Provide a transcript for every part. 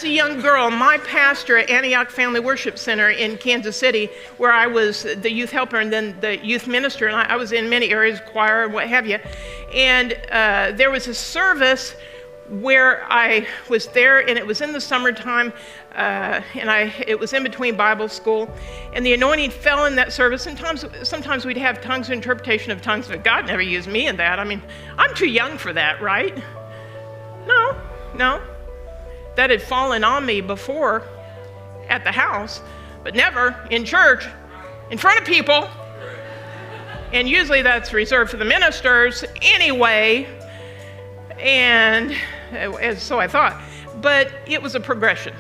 as a young girl, my pastor at Antioch Family Worship Center in Kansas City, where I was the youth helper and then the youth minister, and I was in many areas, choir and what have you. And there was a service where I was there, and it was in the summertime, it was in between Bible school, and the anointing fell in that service. And sometimes we'd have tongues, interpretation of tongues, but God never used me in that. I mean, I'm too young for that, right? No. That had fallen on me before at the house, but never in church, in front of people. And usually that's reserved for the ministers anyway. And so I thought, but it was a progression.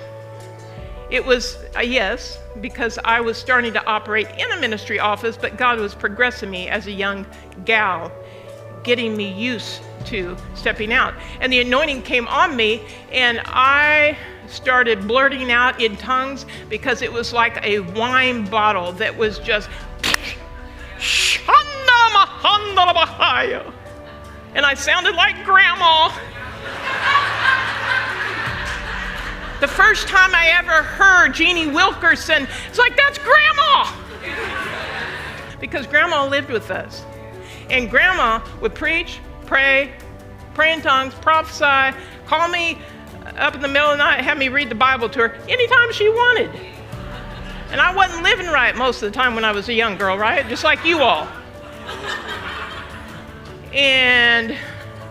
It was a yes, because I was starting to operate in a ministry office, but God was progressing me as a young gal, getting me used to stepping out. And the anointing came on me, and I started blurting out in tongues because it was like a wine bottle that was just, and I sounded like Grandma. The first time I ever heard Jeannie Wilkerson, it's like, that's Grandma! Because Grandma lived with us. And Grandma would preach, pray in tongues, prophesy, call me up in the middle of the night, have me read the Bible to her anytime she wanted. And I wasn't living right most of the time when I was a young girl, right? Just like you all. And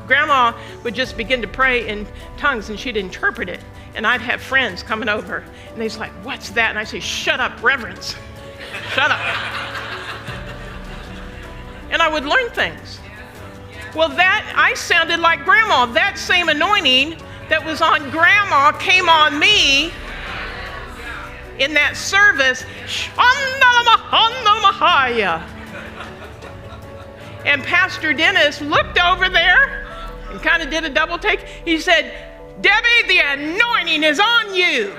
Grandma would just begin to pray in tongues, and she'd interpret it. And I'd have friends coming over, and they'd say, like, what's that? And I'd say, shut up, reverence. Shut up. And I would learn things. Well, that, I sounded like Grandma. That same anointing that was on Grandma came on me in that service. And Pastor Dennis looked over there and kind of did a double take. He said, Debbie, the anointing is on you.